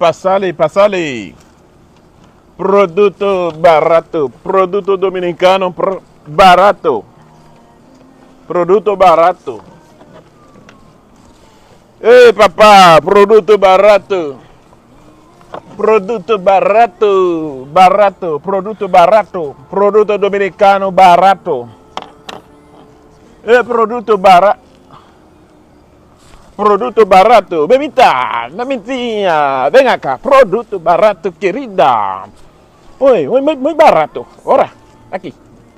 Passale, passale. Produto barato. Produto dominicano barato. Produto barato. Papá, produto barato. Produto barato. Barato. Produto barato. Produto dominicano barato. Produto barato. Produto barato, bebita, minha, ven acá, produto barato, querida. Muy barato. Ora, aqui,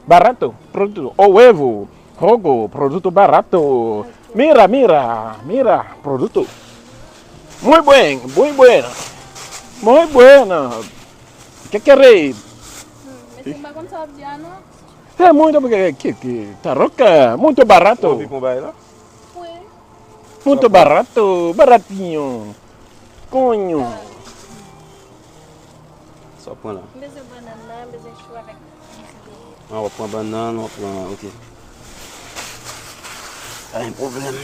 barato, produto, o huevo, rogo, produto barato. Mira, produto. Muy bueno. ¿Qué queréis? Mas tem bagunça abdiano? É muito, porque tá roca, muito barato. Muito barato, baratinho. Conho. Só põe lá. Besoin de banana, besoin de chou avec. On va prendre banane, on va prendre. Ok. Pas un problème.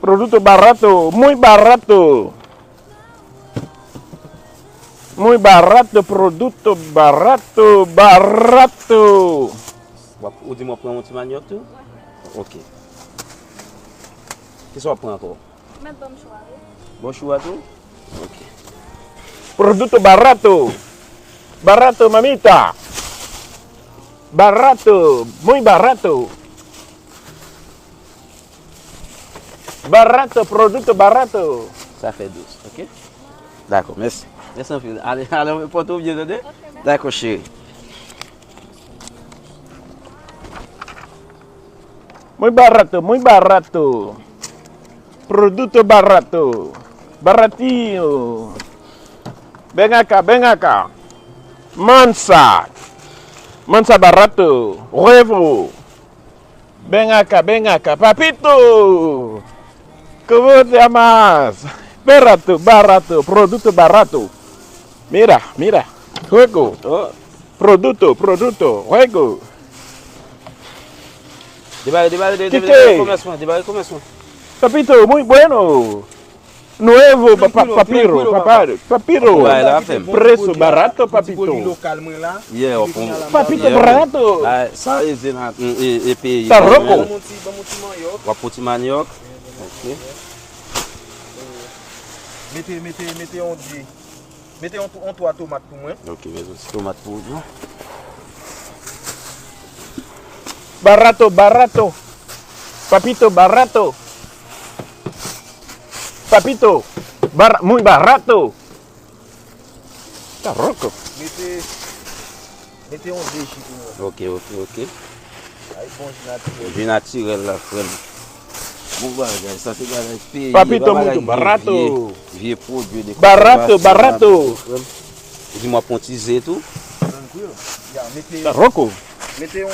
Produto barato, muy barato. Muy barato, produto barato. Ou dis-moi prendre un petit manioc tout? Ok. Qu'est-ce qu'on va prendre encore? Mas vamos chorar. Bon chou à tout? Ok. Produto barato. Barato, mamita. Barato, muy barato. Barato, produto barato. Ça fait 12, ok? D'accord, merci. Merci un peu. Allez, on peut tout bien donner? D'accord, chérie. Muy barato. Produto barato. Baratinho. Ven acá. Mansa barato. Huevo. Ven acá. Papito. ¿Cómo te llamas? Barato. Produto barato. Mira. Juego. Oh. Produto. Juego. Débarre, commence-moi. Papito, muy bueno. Nuevo, papiro. Ouais, là, femme. Preço barato, papito. Yeah, on prend. Papito Yeah. barato. Ah, ça, et puis. Tá rouco? On va petit manioc. Ok. Mettez un toit tomate pour moi. Ok, mais aussi tomate pour nous. Barato. Papito, barato. Muy barato. Tá rouco? Mettez un déchi pour moi. Ok. Aí bon naturel. Du naturel là, frère. Bon, bagage, ça c'est bagage pays. Papito, muito barato. Vieux produit de Barato. Dis-moi pontiser tout. Tranquilo. Ya, Tá rouco? mettez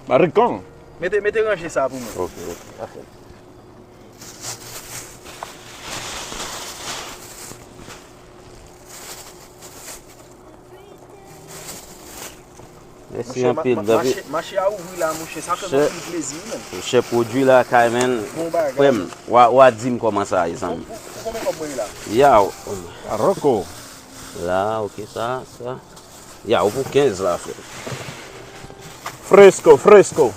Maricón. mettez ranger ça pour moi. Ok, parfait. Merci un peu David. Marché à ouvrir là, mon cher, ça fait beaucoup de plaisir même. Ce produit là, Carmen, Bon bagage. frère, ou dis comment ça, ils sont. Combien qu'on prend là? Ya, Tá rouco. là, ok, ça. Ya, pour 15 là, frère. Fresco.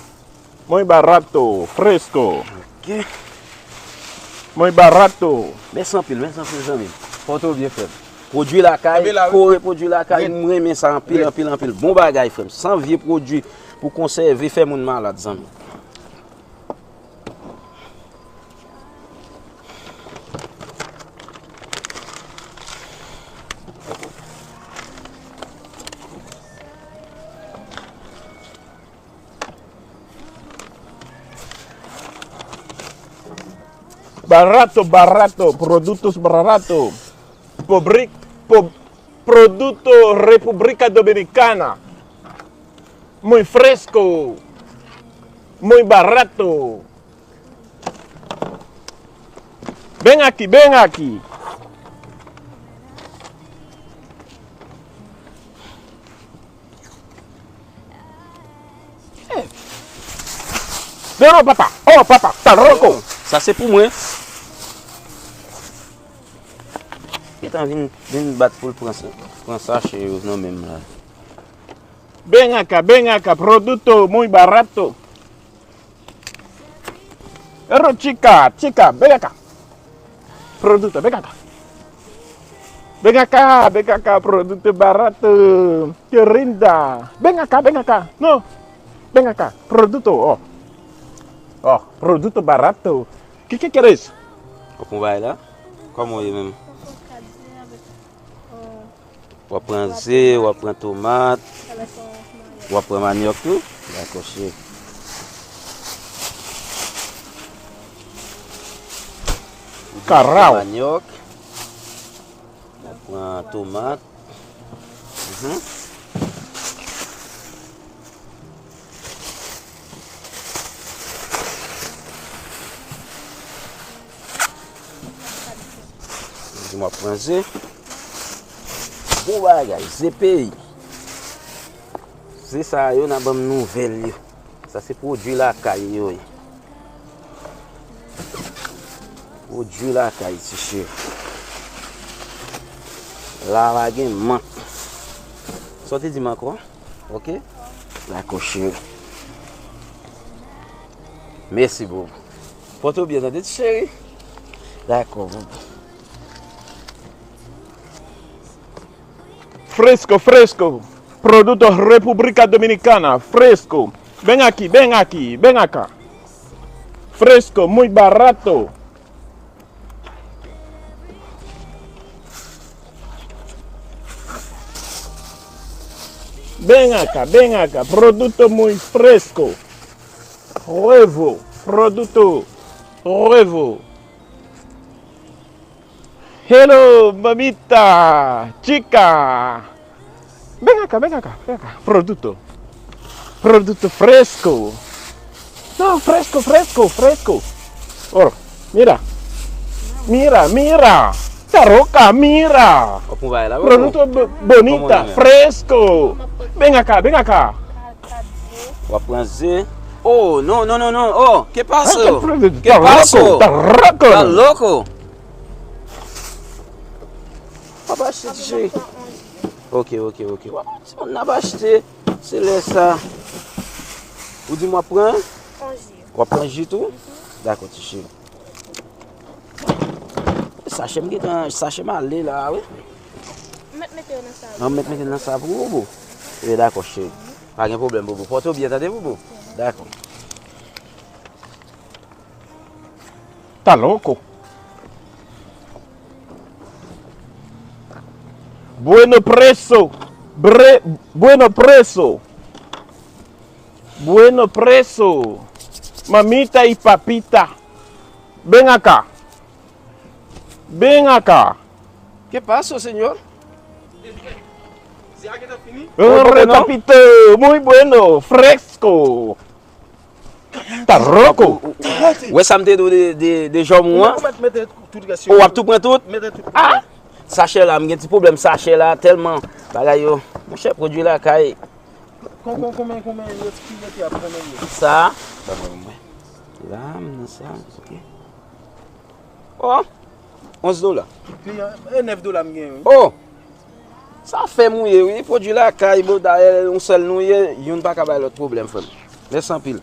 Muy barato. Fresco. Ok. Muy barato. Merci un peu, amis. Porte bien, frère. Produit la caille, produit la caille, moi mais ça en pile. Bon bagage, frère. Sans vieux produit pour conserver, faire mon malade, amis. Barato. Produtos barato. Produto República Dominicana. Muy fresco. Muy barato. Ven aquí. Non, papa. Oh, papa, t'as rouco. Ça c'est pour moi. Kita vin bat pour prendre sachet non même là. Ven acá, producto muy barato. Pero chica, ven acá. Producto, ven acá. Ven acá, producto barato. Qué linda. Ven acá. No, ven acá, producto. Oh, produto barato. ¿Qué quieres? On va là. Comment est même? On va prendre zé, on va prendre tomate, on va prendre manioc tout. D'accord, chérie. Carrao. Manioc. On va prendre tomate. Dis-moi prendre zé. Bon bagay, zé pays. C'est ça, yo n'a bonne nouvelle. Ça c'est produit la caille yo. Produit la caille, c'est cher. La bagay manque. Sortez dis-moi quoi? OK? D'accord, chérie. Merci beaucoup. Porte bien dans chérie. D'accord. Fresco. Productos República Dominicana. Fresco. Ven acá. Fresco, muy barato. Ven acá. Producto muy fresco. Huevo. Producto. Huevo. Hello, mamita, chica. Ven acá. Producto fresco. No, fresco. Oh, mira. Taroca, mira. On va là. Producto bonita, fresco. Ven acá. On va prendre zé. Oh, non. Oh, ¿qué pasa? ¿Qué Está pasa? loco. Loco. Papa acheter. OK. On n'a pas acheté. C'est là ça. Ou dis-moi prends. On va prendre jus tout. D'accord, tu sais. Sachet malé là, oui. Mettez dans ça. On mettre dans ça pour vous. D'accord, chérie. Pas de problème, Bobo. Portez bien, attendez, Bobo. D'accord. Está loco. Bueno preso. Mamita y papita. Ven acá. ¿Qué pasa, señor? Un retapito muy bueno, fresco. Está loco. Ouais, ça me dit des gens moi. Mettez tout le gars. On va tout prendre tout. Mettez tout. Ah! Sachet là, j'ai un petit problème sachet là tellement bagay yo. Mon cher produit là caille. Combien de à prendre? Ça. Là, ça, OK. Oh. $11. Et $9 m'gain. Oh. Ça fait mouiller, oui, produit là caille on seul nous yon pas capable l'autre problème frère. Laisse en pile.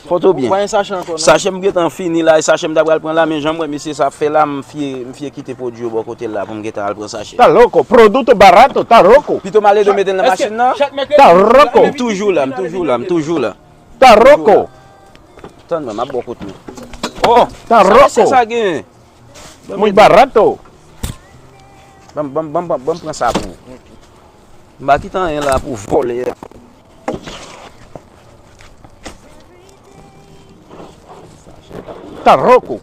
Photo bien. Pas un sachet encore. Sachet m'getan fini là, sachet m'ta pral prendre là mais j'aimerais monsieur ça fait là m'fier quitter produit au bon côté là pour m'getan al prendre sachet. Está loco, producto barato, está loco. Plutôt m'aller de mettre dans la machine là. Está loco. Toujours là. Está loco. Attends, m'a beaucoup tout. Oh, Está c'est loco. ça gain. Muy barato. Bam prend ça pour. M'a quitter rien là pour voler. Está loco.